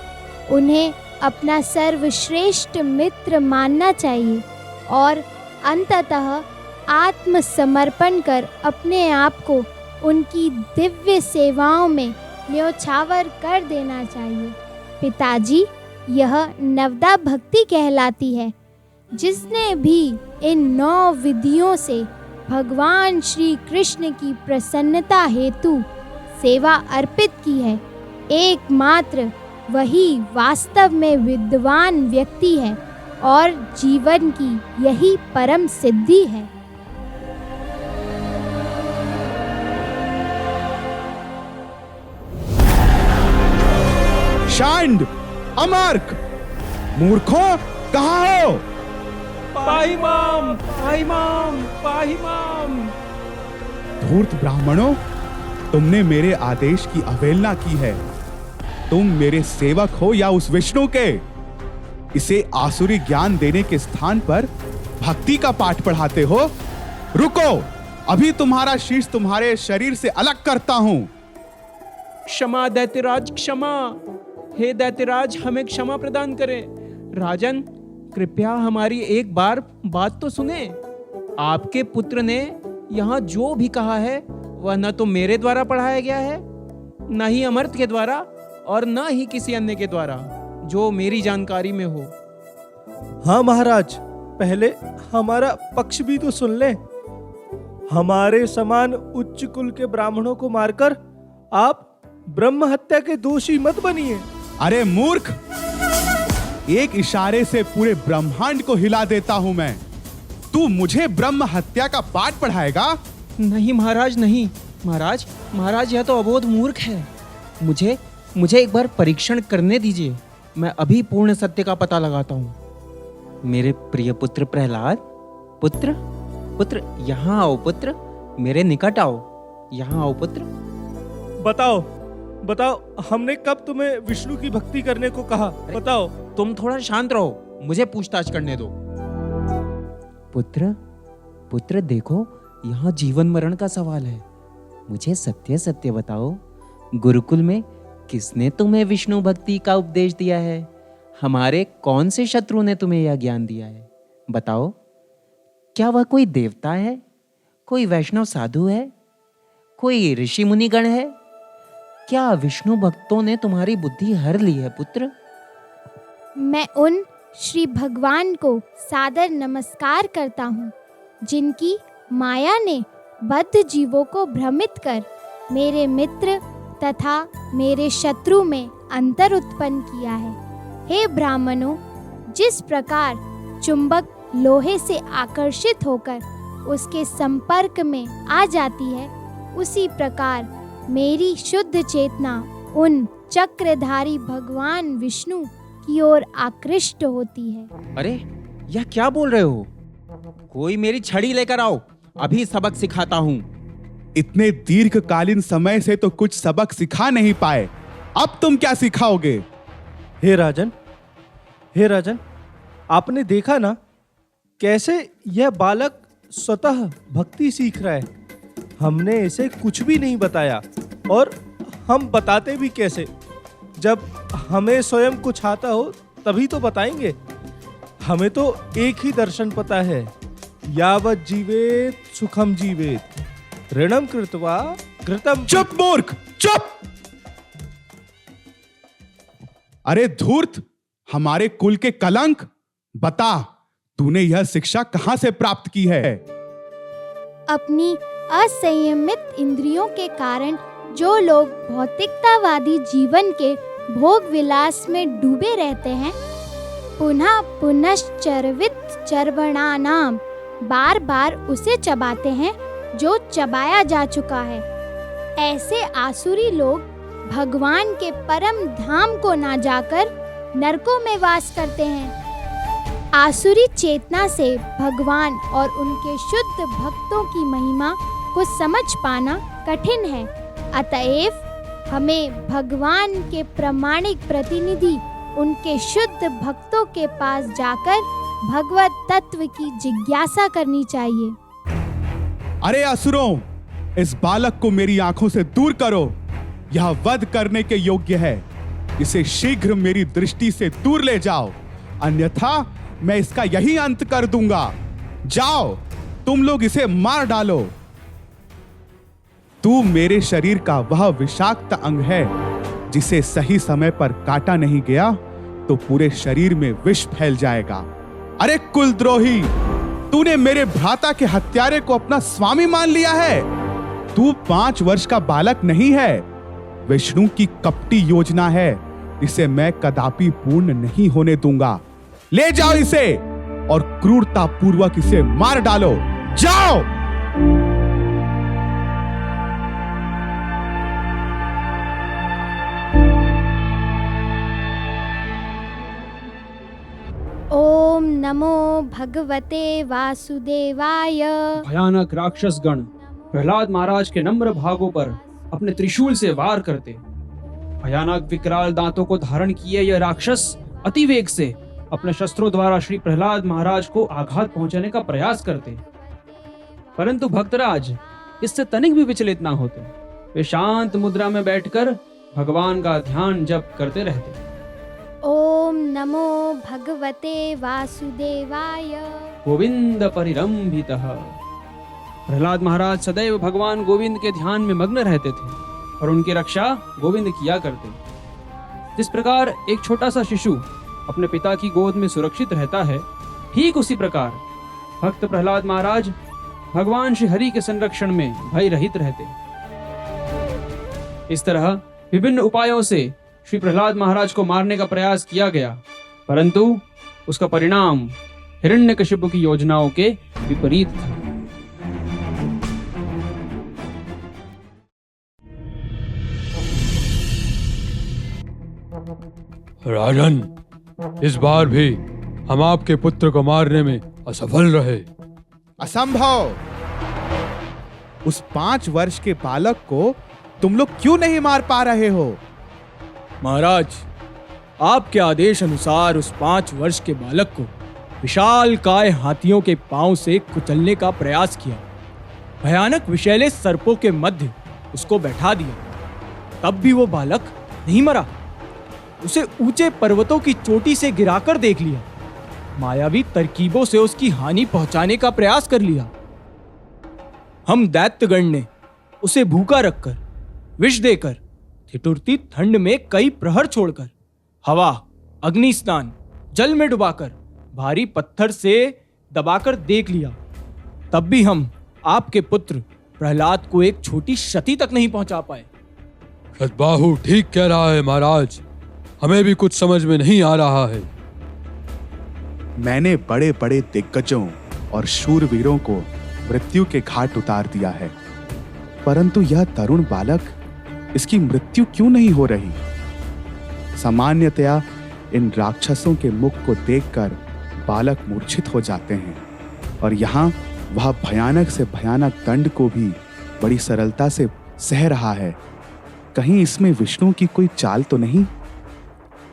उन्हें अपना सर्वश्रेष्ठ मित्र मानना चाहिए और अंततः आत्मसमर्पण कर अपने आप को उनकी दिव्य सेवाओं में न्योछावर कर देना चाहिए। पिताजी, यह नवदा भक्ति कहलाती है। जिसने भी इन 9 विधियों से भगवान श्री कृष्ण की प्रसन्नता हेतु सेवा अर्पित की है, एकमात्र वही वास्तव में विद्वान व्यक्ति है और जीवन की यही परम सिद्धि है। शांड, अमार्क, मूर्खों, कहाँ हो? पाही माम, पाही माम, पाही माम। धूर्त ब्राह्मणों, तुमने मेरे आदेश की अवहेलना की है। तुम मेरे सेवक हो या उस विष्णु के? इसे आसुरी ज्ञान देने के स्थान पर भक्ति का पाठ पढ़ाते हो। रुको, अभी तुम्हारा शीश तुम्हारे शरीर से अलग करता हूं। क्षमा दैत्यराज, क्षमा। हे दैत्यराज, हमें क्षमा प्रदान करें। राजन, कृपया हमारी एक बार बात तो सुने। आपके पुत्र ने यहाँ जो भी कहा है वह न तो मेरे द्वारा पढ़ाया गया है, न ही अमर्त्य के द्वारा, और न ही किसी अन्य के द्वारा जो मेरी जानकारी में हो। हाँ महाराज, पहले हमारा पक्ष भी तो सुन ले। हमारे समान उच्च कुल के ब्राह्मणों को मारकर आप ब्रह्म हत्या के दोषी मत बनिए। अरे मूर्ख, एक इशारे से पूरे ब्रह्मांड को हिला देता हूं मैं। तू मुझे ब्रह्म हत्या का पाठ पढ़ाएगा? नहीं महाराज, नहीं। महाराज यह तो अबोध मूर्ख है। मुझे एक बार परीक्षण करने दीजिए। मैं अभी पूर्ण सत्य का पता लगाता हूँ। मेरे प्रिय पुत्र प्रहलाद, पुत्र यहाँ आओ। पुत्र, मेरे निकट आओ। यहाँ आओ पुत्र। बताओ, हमने कब तुम्हें विष्णु की भक्ति करने को कहा? बताओ। तुम थोड़ा शांत रहो, मुझे पूछताछ करने दो। पुत्र देखो, यहाँ जीवन मरण का सवाल है। मुझे सत्य सत्य बताओ, गुरुकुल में किसने तुम्हें विष्णु भक्ति का उपदेश दिया है? हमारे कौन से शत्रु ने तुम्हें यह ज्ञान दिया है? बताओ, क्या वह कोई देवता है, कोई वैष्णव साधु है, कोई ऋषि मुनिगण है? क्या विष्णु भक्तों ने तुम्हारी बुद्धि हर ली है पुत्र? मैं उन श्री भगवान को सादर नमस्कार करता हूँ जिनकी माया ने बद्ध जीवों को भ्रमित कर मेरे मित्र तथा मेरे शत्रु में अंतर उत्पन्न किया है। हे ब्राह्मणों, जिस प्रकार चुंबक लोहे से आकर्षित होकर उसके संपर्क में आ जाती है, उसी प्रकार मेरी शुद्ध चेतना उन चक्रधारी भगवान विष्णु की ओर आकृष्ट होती है। अरे यह क्या बोल रहे हो? कोई मेरी छड़ी लेकर आओ, अभी सबक सिखाता हूँ। इतने दीर्घकालीन समय से तो कुछ सबक सिखा नहीं पाए, अब तुम क्या सिखाओगे? हे राजन, आपने देखा ना कैसे यह बालक स्वतः भक्ति सीख रहा है। हमने इसे कुछ भी नहीं बताया, और हम बताते भी कैसे? जब हमें स्वयं कुछ आता हो तभी तो बताएंगे। हमें तो एक ही दर्शन पता है, यावत् जीवेत सुखम जीवेत ऋणम कृत्वा घृतम। चुप मूर्ख, चुप! अरे धूर्त, हमारे कुल के कलंक! बता, तूने यह शिक्षा कहां से प्राप्त की है? अपनी असंयमित इंद्रियों के कारण जो लोग भौतिकतावादी जीवन के भोग विलास में डूबे रहते हैं, पुनः पुनश्चर्वित चर्वणानाम, बार बार उसे चबाते हैं जो चबाया जा चुका है। ऐसे आसुरी लोग भगवान के परम धाम को ना जाकर नरकों में वास करते हैं। आसुरी चेतना से भगवान और उनके शुद्ध भक्तों की महिमा को समझ पाना कठिन है। अतएव हमें भगवान के प्रामाणिक प्रतिनिधि उनके शुद्ध भक्तों के पास जाकर भगवत तत्व की जिज्ञासा करनी चाहिए। अरे असुरों, इस बालक को मेरी आंखों से दूर करो। यह वध करने के योग्य है। इसे शीघ्र मेरी दृष्टि से दूर ले जाओ, अन्यथा मैं इसका यही अंत कर दूंगा। जाओ, तुम लोग इसे मार डालो। तू मेरे शरीर का वह विषाक्त अंग है जिसे सही समय पर काटा नहीं गया तो पूरे शरीर में विष फैल जाएगा। अरे कुलद्रोही, तूने मेरे भ्राता के हत्यारे को अपना स्वामी मान लिया है। तू 5 वर्ष का बालक नहीं है, विष्णु की कपटी योजना है। इसे मैं कदापि पूर्ण नहीं होने दूंगा। ले जाओ इसे और क्रूरता पूर्वक इसे मार डालो। जाओ। ओम नमो भगवते वासुदेवाय। भयानक राक्षस गण प्रहलाद महाराज के नम्र भागों पर अपने त्रिशूल से वार करते। भयानक विकराल दांतों को धारण किए यह राक्षस अति वेग से अपने शस्त्रों द्वारा श्री प्रहलाद महाराज को आघात पहुंचाने का प्रयास करते, परंतु भक्तराज इससे तनिक भी विचलित ना होते। वे शांत मुद्रा में बैठकर भगवान का ध्यान जप करते रहते। ओम नमो भगवते वासुदेवाय। गोविंद परिरंभितः। प्रहलाद महाराज सदैव भगवान गोविंद के ध्यान में मग्न रहते थे और उनकी रक्षा गोविंद किया करते। जिस प्रकार एक छोटा सा शिशु अपने पिता की गोद में सुरक्षित रहता है, ठीक उसी प्रकार भक्त प्रहलाद महाराज भगवान श्री हरि के संरक्षण में भय रहित रहते। इस तरह विभिन्न उपायों से श्री प्रहलाद महाराज को मारने का प्रयास किया गया, परंतु उसका परिणाम हिरण्यकशिपु की योजनाओं के विपरीत था। राजन, इस बार भी हम आपके पुत्र को मारने में असफल रहे। असंभव! उस 5 वर्ष के बालक को तुम लोग क्यों नहीं मार पा रहे हो? महाराज, आपके आदेश अनुसार उस 5 वर्ष के बालक को विशाल काय हाथियों के पांव से कुचलने का प्रयास किया। भयानक विषैले सर्पों के मध्य उसको बैठा दिया, तब भी वो बालक नहीं मरा। उसे ऊंचे पर्वतों की चोटी से गिराकर देख लिया, मायावी तरकीबों से उसकी हानि पहुंचाने का प्रयास कर लिया। हम दैत्यगण ने उसे भूखा रखकर, विष देकर, ठिठुरती ठंड में कई प्रहर छोड़कर, हवा, अग्नि स्नान, जल में डुबाकर, भारी पत्थर से दबाकर देख लिया, तब भी हम आपके पुत्र प्रहलाद को एक छोटी क्षति तक नहीं पहुंचा पाए। सतबाहु ठीक कह रहा है महाराज, हमें भी कुछ समझ में नहीं आ रहा है। मैंने बड़े बड़े दिग्गजों और शूरवीरों को मृत्यु के घाट उतार दिया है, परंतु यह तरुण बालक, इसकी मृत्यु क्यों नहीं हो रही? सामान्यतया इन राक्षसों के मुख को देखकर बालक मूर्छित हो जाते हैं, और यहाँ वह भयानक से भयानक दंड को भी बड़ी सरलता से सह रहा है। कहीं इसमें विष्णु की कोई चाल तो नहीं?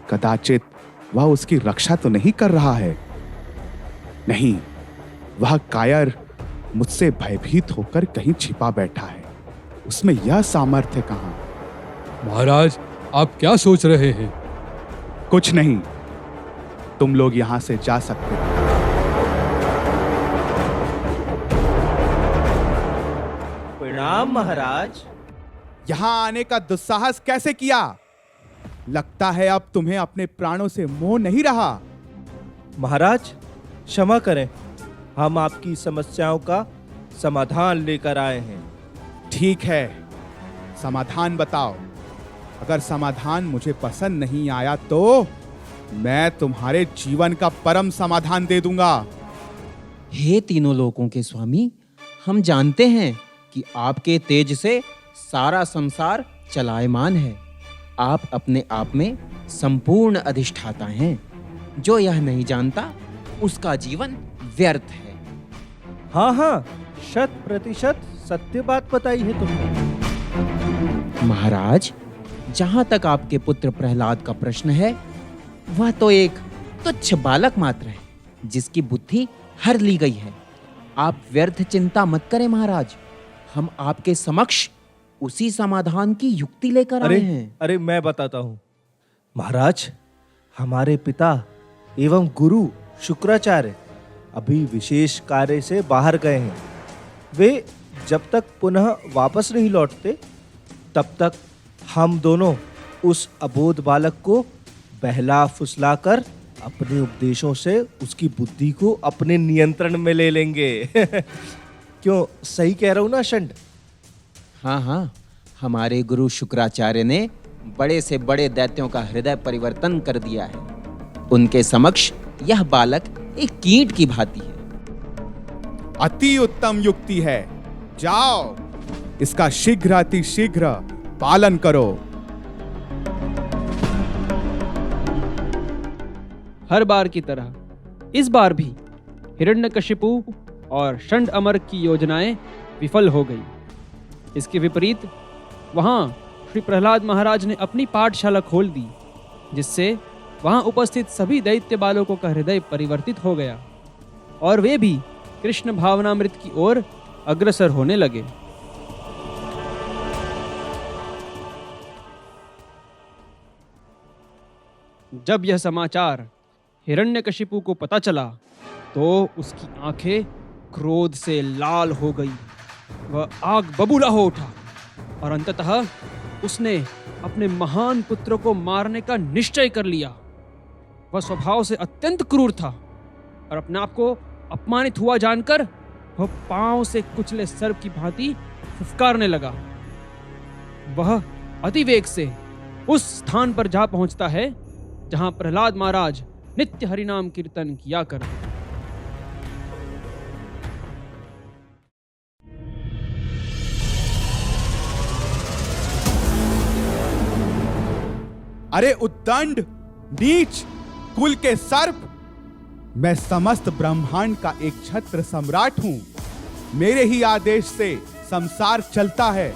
कदाचित वह उसकी रक्षा तो नहीं कर रहा है? नहीं, वह कायर मुझसे भयभीत होकर कहीं छिपा बैठा है। उसमें यह सामर्थ्य कहां? महाराज, आप क्या सोच रहे हैं? कुछ नहीं, तुम लोग यहां से जा सकते हो। प्रणाम महाराज। यहां आने का दुस्साहस कैसे किया? लगता है अब तुम्हें अपने प्राणों से मोह नहीं रहा। महाराज क्षमा करें, हम आपकी समस्याओं का समाधान लेकर आए हैं। ठीक है, समाधान बताओ। अगर समाधान मुझे पसंद नहीं आया तो मैं तुम्हारे जीवन का परम समाधान दे दूंगा। हे तीनों लोकों के स्वामी, हम जानते हैं कि आपके तेज से सारा संसार चलायमान है। आप अपने आप में संपूर्ण अधिष्ठाता हैं। जो यह नहीं जानता उसका जीवन व्यर्थ है। हाँ हाँ, 100% सत्य बात बताई है तुमने। महाराज, जहां तक आपके पुत्र प्रहलाद का प्रश्न है, वह तो एक तुच्छ बालक मात्र है जिसकी बुद्धि हर ली गई है। आप व्यर्थ चिंता मत करें महाराज, हम आपके समक्ष उसी समाधान की युक्ति लेकर आए हैं। अरे मैं बताता हूँ महाराज, हमारे पिता एवं गुरु शुक्राचार्य अभी विशेष कार्य से बाहर गए हैं। वे जब तक पुनः वापस नहीं लौटते तब तक हम दोनों उस अबोध बालक को बहला फुसलाकर अपने उपदेशों से उसकी बुद्धि को अपने नियंत्रण में ले लेंगे। क्यों, सही कह रहा हूं ना शंड? हाँ हाँ, हमारे गुरु शुक्राचार्य ने बड़े से बड़े दैत्यों का हृदय परिवर्तन कर दिया है। उनके समक्ष यह बालक एक कीट की भांति है। अति उत्तम युक्ति है। जाओ, इसका शीघ्र अति शीघ्र पालन करो। हर बार की तरह इस बार भी हिरण्यकशिपु और षंड अमर की योजनाएं विफल हो गई। इसके विपरीत वहां श्री प्रहलाद महाराज ने अपनी पाठशाला खोल दी, जिससे वहां उपस्थित सभी दैत्य बालकों का हृदय परिवर्तित हो गया और वे भी कृष्ण भावनामृत की ओर अग्रसर होने लगे। जब यह समाचार हिरण्यकशिपु को पता चला तो उसकी आंखें क्रोध से लाल हो गई। वह आग बबूला हो उठा और अंततः उसने अपने महान पुत्र को मारने का निश्चय कर लिया। वह स्वभाव से अत्यंत क्रूर था और अपने आप को अपमानित हुआ जानकर वह पांव से कुचले सर्प की भांति फुफकारने लगा। वह अतिवेग से उस स्थान पर जा पहुंचता है जहां प्रहलाद महाराज नित्य हरिनाम कीर्तन किया करते। अरे उद्दंड, नीच, कुल के सर्प! मैं समस्त ब्रह्मांड का एक छत्र सम्राट हूं। मेरे ही आदेश से संसार चलता है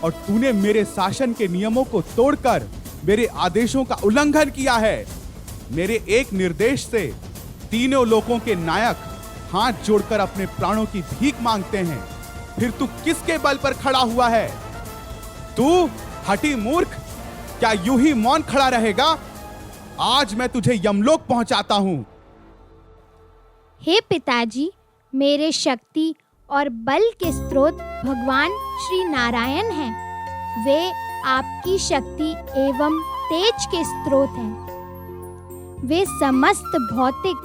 और तूने मेरे शासन के नियमों को तोड़कर मेरे आदेशों का उल्लंघन किया है। मेरे एक निर्देश से तीनों लोकों के नायक हाथ जोड़कर अपने प्राणों की भीख मांगते हैं। फिर तू किसके बल पर खड़ा हुआ है? तू हठी मूर्ख, क्या यूं ही मौन खड़ा रहेगा? आज मैं तुझे यमलोक पहुंचाता हूं। हे पिताजी, मेरे शक्ति और बल के स्रोत भगवान श्री नारायण हैं। वे आपकी शक्ति एवं तेज के स्रोत हैं। वे समस्त भौतिक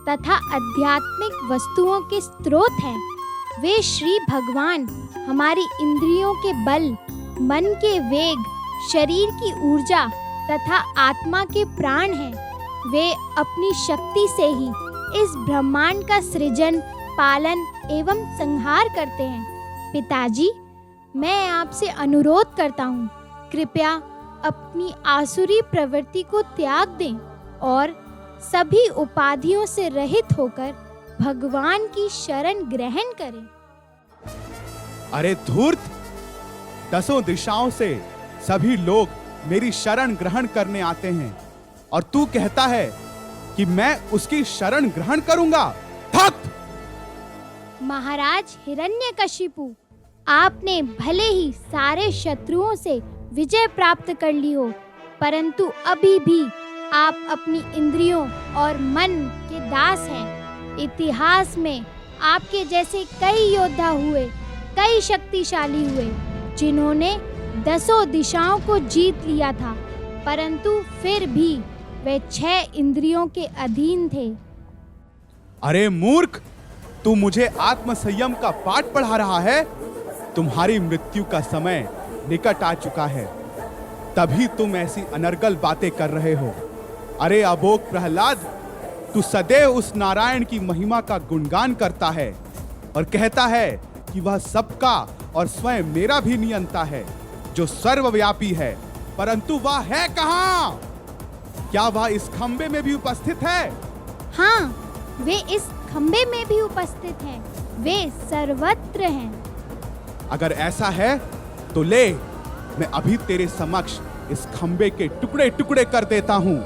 तथा आध्यात्मिक वस्तुओं के स्रोत हैं। वे श्री भगवान हमारी इंद्रियों के बल, मन के वेग, शरीर की ऊर्जा तथा आत्मा के प्राण हैं। वे अपनी शक्ति से ही इस ब्रह्मांड का सृजन, पालन एवं संहार करते हैं। पिताजी, मैं आपसे अनुरोध करता हूँ, कृपया अपनी आसुरी प्रवृत्ति को त्याग दें और सभी उपाधियों से रहित होकर भगवान की शरण ग्रहण करें। अरे धूर्त, 10 दिशाओं से सभी लोग मेरी शरण ग्रहण करने आते हैं और तू कहता है कि मैं उसकी शरण ग्रहण करूंगा। थक! महाराज हिरण्यकशिपु, आपने भले ही सारे शत्रुओं से विजय प्राप्त कर ली हो, परंतु अभी भी आप अपनी इंद्रियों और मन के दास हैं। इतिहास में आपके जैसे कई योद्धा हुए, कई शक्तिशाली हुए, जिन्होंने 10 दिशाओं को जीत लिया था, परंतु फिर भी वे 6 इंद्रियों के अधीन थे। अरे मूर्ख, तू मुझे आत्मसंयम का पाठ पढ़ा रहा है। तुम्हारी मृत्यु का समय निकट आ चुका है, तभी तुम ऐसी अनर्गल बातें कर रहे हो। अरे अबोध प्रहलाद, तू सदैव उस नारायण की महिमा का गुणगान करता है और कहता है कि वह सबका और स्वयं मेरा भी नियंता है, जो सर्वव्यापी है, परंतु वह है कहाँ? क्या वह इस खंबे में भी उपस्थित है? हाँ, वे इस खंबे में भी उपस्थित हैं। वे सर्वत्र हैं। अगर ऐसा है तो ले, मैं अभी तेरे समक्ष इस खंबे के टुकड़े टुकड़े कर देता हूं।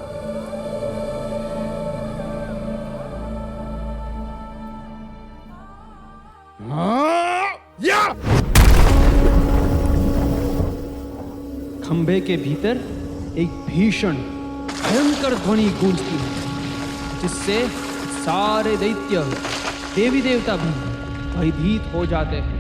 खंबे के भीतर एक भीषण भयंकर ध्वनि गूंजती है, जिससे सारे दैत्य, देवी देवता भी भयभीत हो जाते हैं।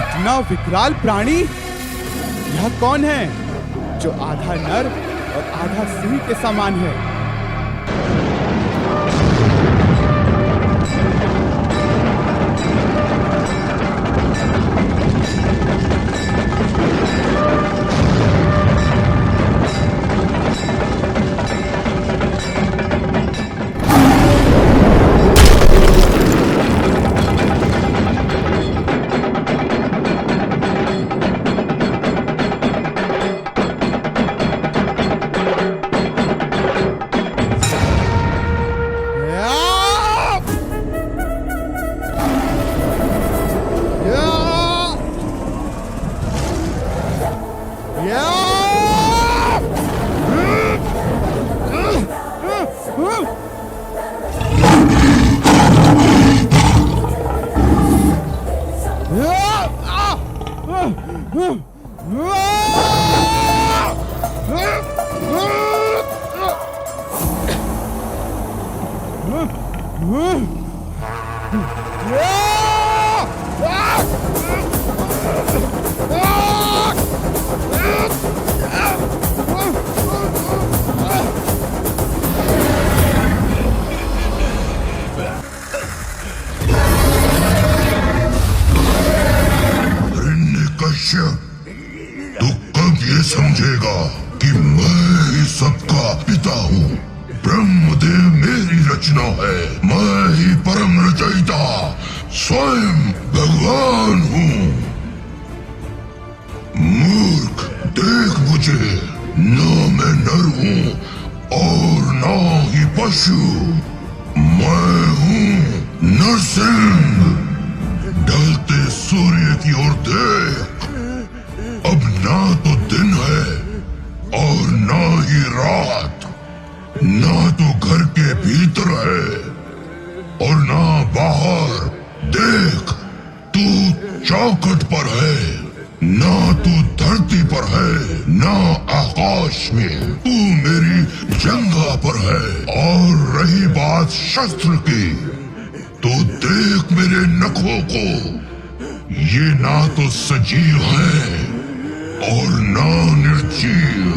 इतना विकराल प्राणी, यह कौन है जो आधा नर और आधा सिंह के समान है? तू कब ये समझेगा कि मैं ही सबका पिता हूँ? ब्रह्मदेव मेरी रचना है, मैं ही परम रचयिता, स्वयं भगवान हूँ। मूर्ख, देख मुझे, न मैं नर हूँ और न ही पशु। मैं हूँ नरसिंह। ढलते सूर्य की ओर देख, अब ना तो दिन है और ना ही रात, ना तो घर के भीतर है और ना बाहर। देख, तू चौखट पर है, ना तू धरती पर है ना आकाश में, तू मेरी जंगा पर है। और रही बात शस्त्र की, तो देख मेरे नखों को, ये ना तो सजीव है और ना निर्जीव।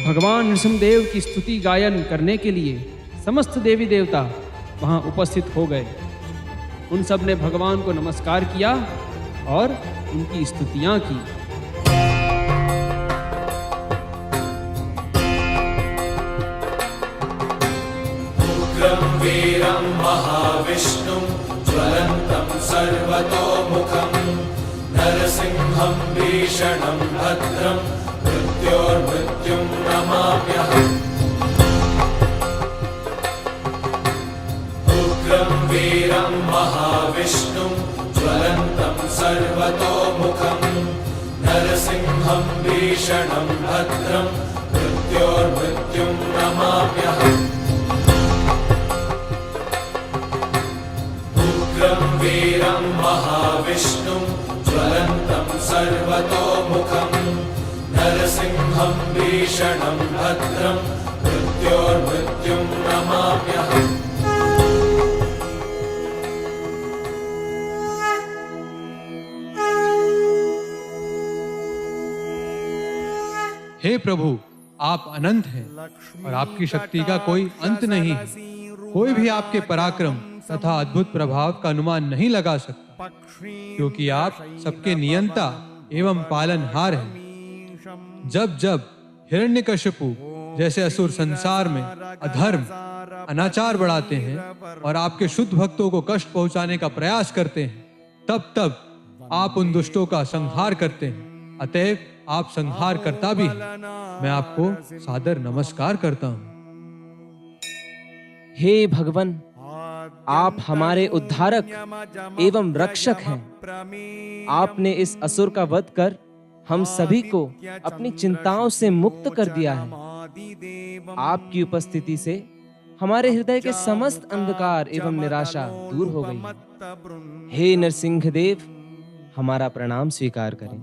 भगवान नृसिंहदेव की स्तुति गायन करने के लिए समस्त देवी देवता वहां उपस्थित हो गए। उन सब ने भगवान को नमस्कार किया और उनकी स्तुतियां की। उग्रं वीरं महाविष्णुं ज्वलन्तं सर्वतोमुखं नरसिंहं भीषणं भद्रं मृत्योर्मृत्युं नमाम्यहम्। उग्रं वीरं महाविष्णुं ज्वलन्तं सर्वतोमुखं नरसिंहं भीषणं भद्रं मृत्योर्मृत्युं नमाम्यहम्। उग्रं वीरं महाविष्णुं ज्वलन्तं सर्वतोमुखं नरसिंहं भीषणं भद्रं मृत्योर्मृत्युं नमाम्यहम्। हे प्रभु, आप अनंत हैं और आपकी शक्ति का कोई अंत नहीं है। कोई भी आपके पराक्रम तथा अद्भुत प्रभाव का अनुमान नहीं लगा सकता, क्योंकि आप सबके नियंता एवं पालनहार हैं। जब जब हिरण्यकशिपु जैसे असुर संसार में अधर्म अनाचार बढ़ाते हैं और आपके शुद्ध भक्तों को कष्ट पहुंचाने का प्रयास करते हैं, तब तब आप उन दुष्टों का संहार करते हैं। अतएव आप संहार करता भी हैं। मैं आपको सादर नमस्कार करता हूँ। हे भगवान, आप हमारे उद्धारक एवं रक्षक हैं। आपने इस असुर का वध कर हम सभी को अपनी चिंताओं से मुक्त कर दिया है। आपकी उपस्थिति से हमारे हृदय के समस्त अंधकार एवं निराशा दूर हो गई। हे नरसिंह देव, हमारा प्रणाम स्वीकार करें।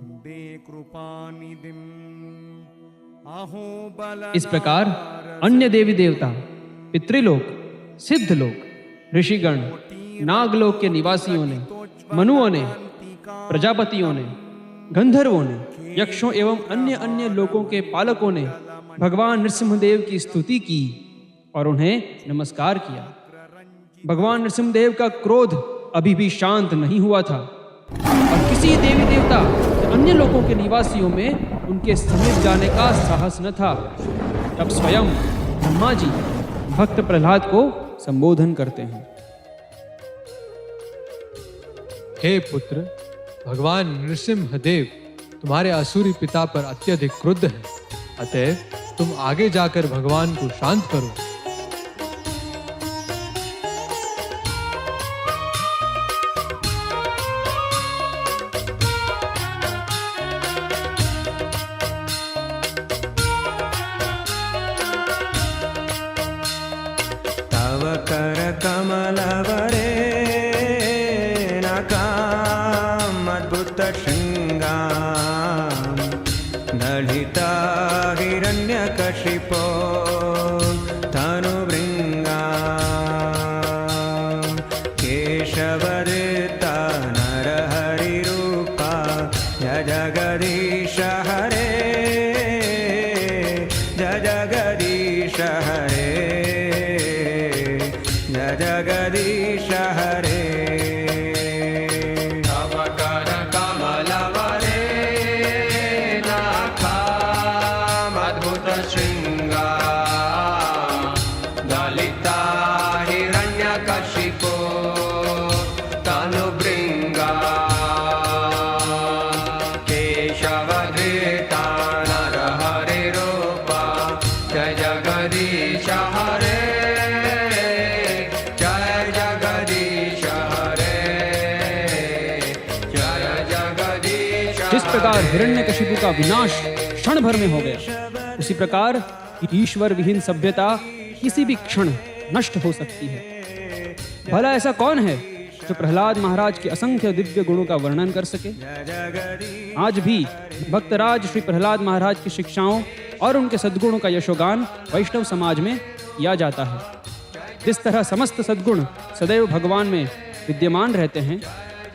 इस प्रकार अन्य देवी देवता, पितृलोक, सिद्धलोक, ऋषिगण, नागलोक के निवासियों ने, मनुओं ने, प्रजापतियों ने, गंधर्वों ने, यक्षों एवं अन्य अन्य लोकों के पालकों ने भगवान नृसिंहदेव की स्तुति की और उन्हें नमस्कार किया। भगवान नृसिंहदेव का क्रोध अभी भी शांत नहीं हुआ था और किसी देवी देवता या अन्य लोकों के निवासियों में उनके समीप जाने का साहस न था। तब स्वयं ब्रह्मा जी भक्त प्रहलाद को संबोधन करते हैं। हे पुत्र, भगवान नृसिंहदेव तुम्हारे असुरी पिता पर अत्यधिक क्रुद्ध है। अतएव तुम आगे जाकर भगवान को शांत करो। तव कर कमलवरे ललिता हिरण्यकशिपो तनुभृङ्गा केशवदत्ता नरहरिरूपा जय जगदीश हरे, जय जगदीश हरे, जय जगदीश हरे। तव कर कमलवरे नाका जिस प्रकार हिरण्यकशिपु का विनाश क्षण भर में हो गया, उसी प्रकार ईश्वर विहीन सभ्यता किसी भी क्षण नष्ट हो सकती है। भला ऐसा कौन है जो प्रहलाद महाराज के असंख्य दिव्य गुणों का वर्णन कर सके? आज भी भक्तराज श्री प्रहलाद महाराज की शिक्षाओं और उनके सद्गुणों का यशोगान वैष्णव समाज में किया जाता है। जिस तरह समस्त सद्गुण सदैव भगवान में विद्यमान रहते हैं,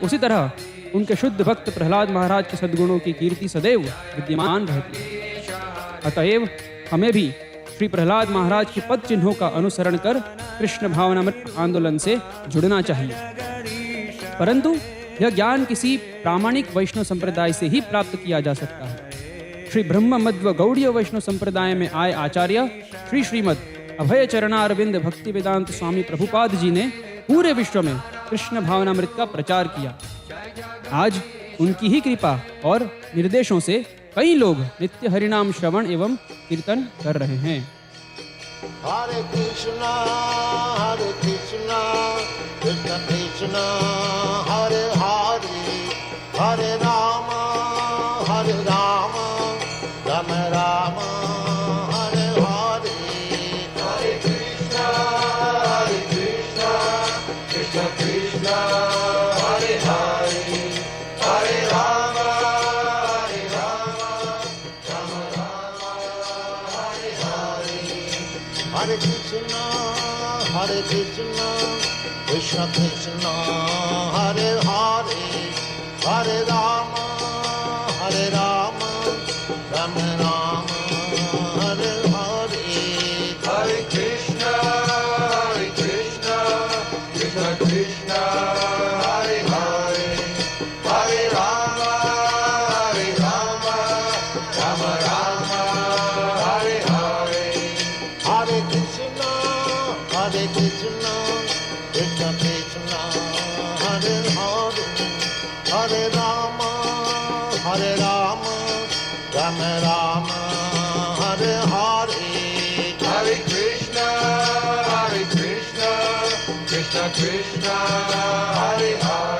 उसी तरह उनके शुद्ध भक्त प्रहलाद महाराज के सद्गुणों की कीर्ति सदैव विद्यमान रहती है। अतएव हमें भी श्री प्रहलाद महाराज के पद चिन्हों का अनुसरण कर कृष्ण भावनामृत आंदोलन से जुड़ना चाहिए। परंतु यह ज्ञान किसी प्रामाणिक वैष्णव संप्रदाय से ही प्राप्त किया जा सकता है। श्री ब्रह्म मध्व गौड़ीय वैष्णव संप्रदाय में आए आचार्य श्री श्रीमद अभय चरणारविंद भक्ति वेदांत स्वामी प्रभुपाद जी ने पूरे विश्व में कृष्ण भावनामृत का प्रचार किया। आज उनकी ही कृपा और निर्देशों से कई लोग नित्य हरिनाम श्रवण एवं कीर्तन कर रहे हैं। हरे कृष्णा कृष्ण कृष्ण हरे हरे, हरे राम राम राम हरे हरे। हरे कृष्ण कृष्ण कृष्ण हरे हरे, हरे राम राम हरे हरे। हरे कृष्ण कृष्ण कृष्ण हरे हरे, हरे राम राम राम हरे हरे। हरे कृष्ण कृष्ण कृष्ण हरे हरे, हरे राम राम राम हरे हरे। हरे कृष्ण कृष्ण कृष्ण हरे हरे, हरे राम राम राम हरे हरे। हरे कृष्ण कृष्ण कृष्ण हरे हरे।